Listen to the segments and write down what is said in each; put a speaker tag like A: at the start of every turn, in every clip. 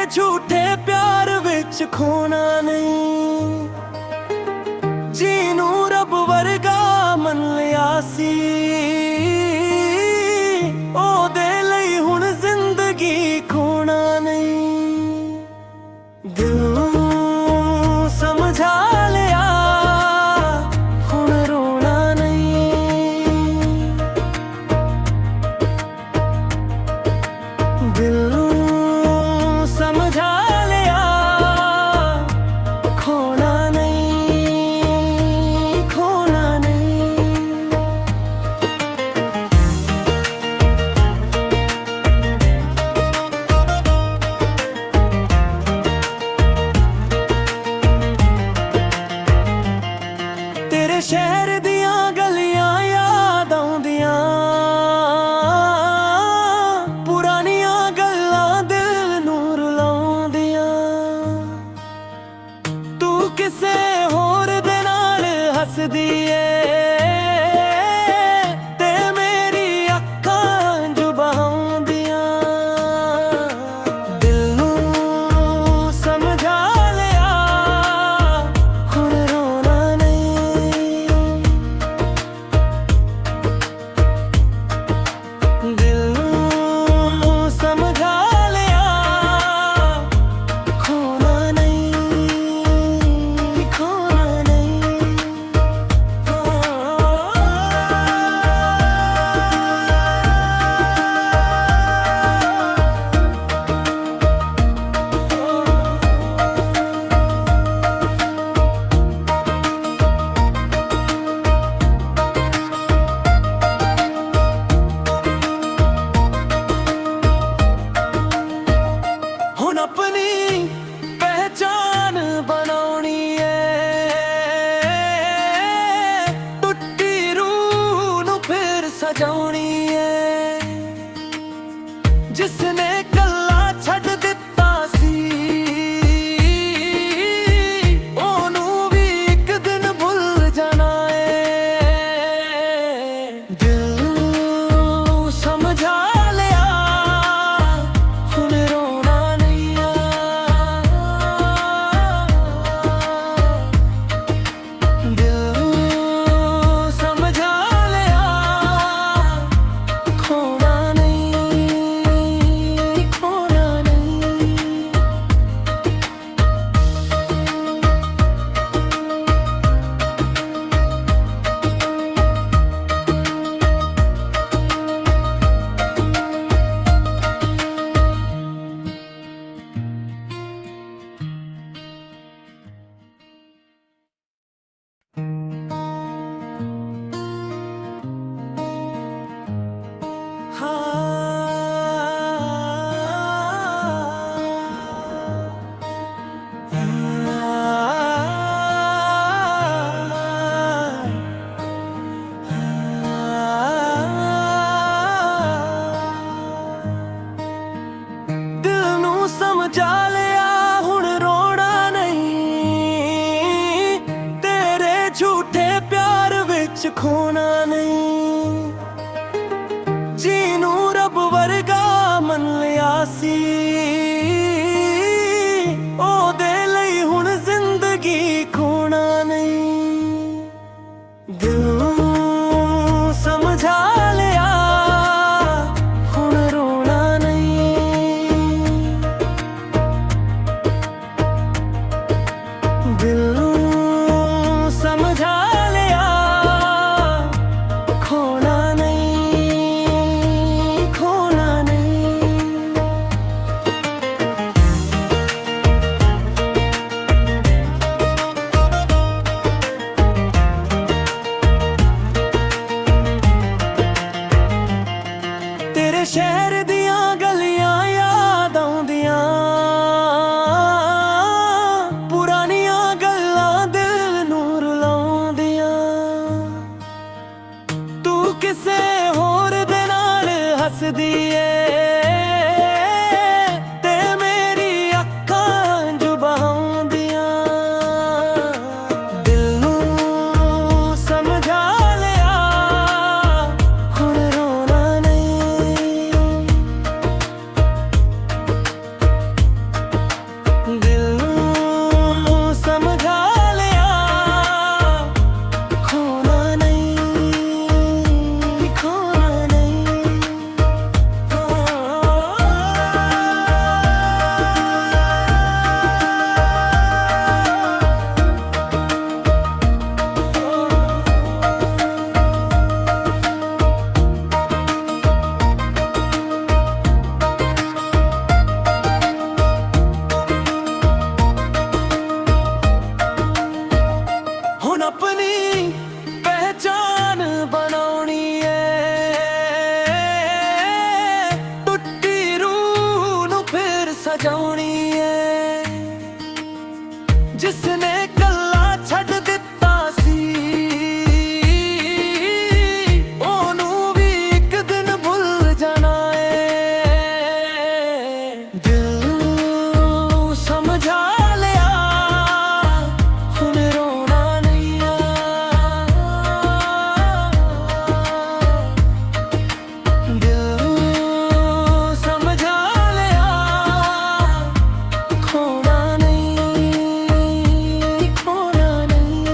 A: ਝੂਠੇ ਪਿਆਰ ਵਿੱਚ ਖੋਣਾ ਨਹੀਂ। ਜਿਹਨੂੰ ਰੱਬ ਵਰਗਾ ਮੰਨ ਲਿਆ ਸੀ, ਉਹਦੇ ਲਈ ਹੁਣ ਜ਼ਿੰਦਗੀ ਖੋਣਾ ਨਹੀਂ। ਦਿਲ ਨੂੰ ਸਮਝਾ ਲਿਆ, ਹੁਣ ਰੋਣਾ ਨਹੀਂ। ਦਿਲ ਨੂੰ ਸਮਝਾ ਲਿਆ, ਖੋਣਾ ਨਹੀਂ, ਖੋਣਾ ਨਹੀਂ। ਤੇਰੇ ਸ਼ਹਿਰ ਦੀਆਂ ਗਲੀਆਂ ਯਾਦ ਆਉਂਦੀਆਂ, ਪੁਰਾਣੀਆਂ ਗੱਲਾਂ ਦਿਲ ਨੂੰ ਰੁਲਾਉਂਦੀਆਂ। ਤੂੰ ਕਿਸੇ ਹੋਰ ਦੇ ਨਾਲ ਹੱਸਦੀ ਏ, ਤੇ ਮੇਰੀ ਅੱਖਾਂ ਜੋ ਬਹਾਉਂਦੀਆਂ। ਦਿਲ ਨੂੰ ਸਮਝਾ ਲਿਆ, ਹੁਣ ਰੋਣਾ ਨਹੀਂ। ਦਿਲ ਨੂੰ ਸਮਝਾ ਲਿਆ, ਖੋਣਾ ਨਹੀਂ, ਖੋਣਾ ਨਹੀਂ। ਹੁਣ ਆਪਣੀ ਪਹਿਚਾਨ ਬਣਾਉਣੀ ਏ, ਟੁੱਟੀ ਰੂਹ ਨੂੰ ਫਿਰ ਸਜਾਉਣੀ ਏ। ਜਿਸਨੇ ਕੱਲਾ ਛੱਡ ਦਿੱਤਾ ਸੀ, ਉਹਨੂੰ ਵੀ ਇੱਕ ਦਿਨ ਭੁੱਲ ਜਾਣਾ ਏ। ਦਿਲ ਨੂੰ ਸਮਝਾ ਲਿਆ, ਹੁਣ ਰੋਣਾ ਨਹੀਂ ਆ। ਦਿਲ ਨੂੰ ਸਮਝਾ ਲਿਆ, ਖੋਣਾ ਨਹੀਂ, ਖੋਣਾ ਨਹੀਂ। ਦਿਲ ਨੂੰ ਸਮਝਾ ਲਿਆ, ਹੁਣ ਰੋਣਾ ਨਹੀਂ। ਤੇਰੇ ਝੂਠੇ ਪਿਆਰ ਵਿੱਚ ਖੋਣਾ ਨਹੀਂ। ਜਿਹਨੂੰ ਰੱਬ ਵਰਗਾ ਮੰਨ ਲਿਆ ਸੀ, ਉਹਦੇ ਲਈ ਹੁਣ ਜ਼ਿੰਦਗੀ ਖੋਣਾ ਨਹੀਂ। ਦਿਲ ਨੂੰ ਸਮਝਾ ਲਿਆ, ਹੁਣ ਰੋਣਾ ਨਹੀਂ। ਦਿਲ ਨੂੰ ਸਮਝਾ ਲਿਆ, ਖੋਣਾ ਨਹੀਂ, ਖੋਣਾ ਨਹੀਂ। ਤੇਰੇ ਸ਼ਹਿਰ ਦੀਆਂ ਗਲੀਆਂ ਯਾਦ ਆਉਂਦੀਆਂ, ਪੁਰਾਣੀਆਂ ਗੱਲਾਂ ਦਿਲ ਨੂੰ ਰੁਲਾਉਂਦੀਆਂ। ਤੂੰ ਕਿਸੇ ਹੋਰ ਦੇ ਨਾਲ ਹੱਸਦੀ ਏ, ਤੇ ਮੇਰੀ ਅੱਖਾਂ ਜੋ ਬਹਾਉਂਦੀਆਂ। ਦਿਲ ਨੂੰ ਸਮਝਾ ਲਿਆ, ਹੁਣ ਰੋਣਾ ਨਹੀਂ। ਸਜਾਉਣੀ ਏ। ਜਿਸਨੇ ਕੱਲਾ ਛੱਡ ਦਿੱਤਾ ਸੀ ਉਹਨੂੰ ਵੀ ਇੱਕ ਦਿਨ ਭੁੱਲ ਜਾਣਾ ਏ। ਦਿਲ ਨੂੰ ਸਮਝਾ ਲਿਆ ਹੁਣ ਰੋਣਾ ਨਹੀਂ ਆ। ਦਿਲ ਨੂੰ ਸਮਝਾ ਲਿਆ ਖੋਣਾ ਨਹੀਂ, ਖੋਣਾ ਨਹੀਂ।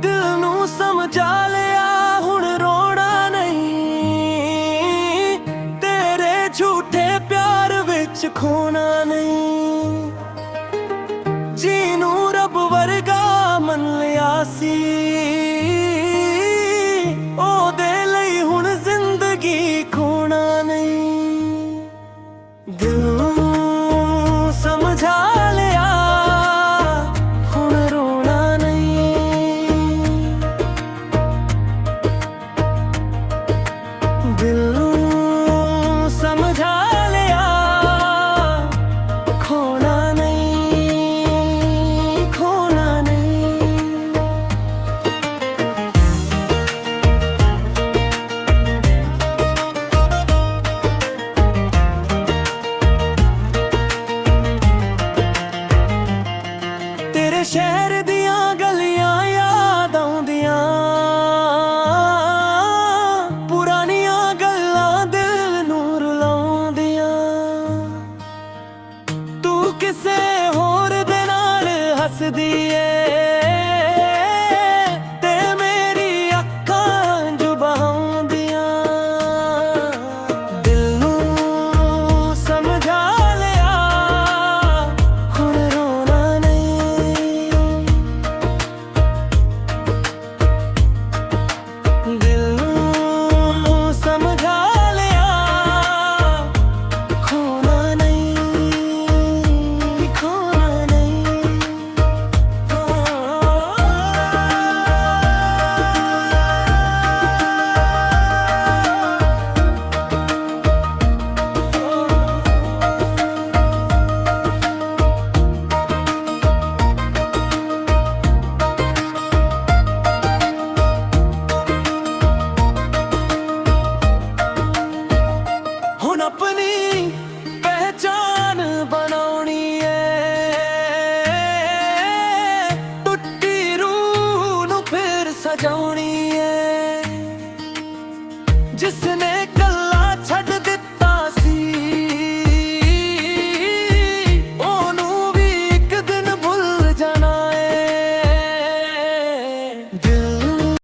A: ਦਿਲ ਨੂੰ ਸਮਝਾ ਲਿਆ ਹੁਣ ਰੋਣਾ ਨਹੀਂ। ਤੇਰੇ ਝੂਠੇ ਪਿਆਰ ਵਿੱਚ ਖੋਣਾ ਨਹੀਂ। ਜਿਹਨੂੰ ਰੱਬ ਵਰਗਾ ਮੰਨ ਲਿਆ ਸੀ ਉਹਦੇ ਲਈ ਹੁਣ ਜ਼ਿੰਦਗੀ ਖੋਣਾ ਨਹੀਂ। ਦਿਲ ਨੂੰ ਸਮਝਾ ਲਿਆ ਹੁਣ ਰੋਣਾ ਨਹੀਂ। ਦਿਲ ਨੂੰ ਸਮਝਾ ਲਿਆ ਖੋਣਾ ਨਹੀਂ, ਖੋਣਾ ਨਹੀਂ। ਤੇਰੇ ਸ਼ਹਿਰ ਦੀਆਂ ਗਲੀਆਂ ਯਾਦ ਆਉਂਦੀਆਂ, ਪੁਰਾਣੀਆਂ ਗੱਲਾਂ ਦਿਲ ਨੂੰ ਰੁਲਾਉਂਦੀਆਂ। ਤੂੰ ਕਿਸੇ ਹੋਰ ਦੇ ਨਾਲ ਹੱਸਦੀ ਏ ਤੇ ਮੇਰੀ ਅੱਖਾਂ ਹੰਝੂ ਬਹਾਉਂਦੀਆਂ। ਦਿਲ ਨੂੰ ਸਮਝਾ ਲਿਆ ਹੁਣ ਰੋਣਾ ਨਹੀਂ। ਦਿਲ ਨੂੰ ਸਮਝਾ ਲਿਆ ਖੋਣਾ ਨਹੀਂ, ਖੋਣਾ ਨਹੀਂ। ਹੁਣ ਆਪਣੀ ਪਹਿਚਾਨ ਬਣਾਉਣੀ ਏ। ਟੁੱਟੀ ਰੂਹ ਨੂੰ ਫਿਰ ਸਜਾਉਣੀ ਏ। ਜਿਸਨੇ ਕੱਲਾ ਛੱਡ ਦਿੱਤਾ ਸੀ ਉਹਨੂੰ ਵੀ ਇੱਕ ਦਿਨ ਭੁੱਲ ਜਾਣਾ ਏ। ਦਿਲ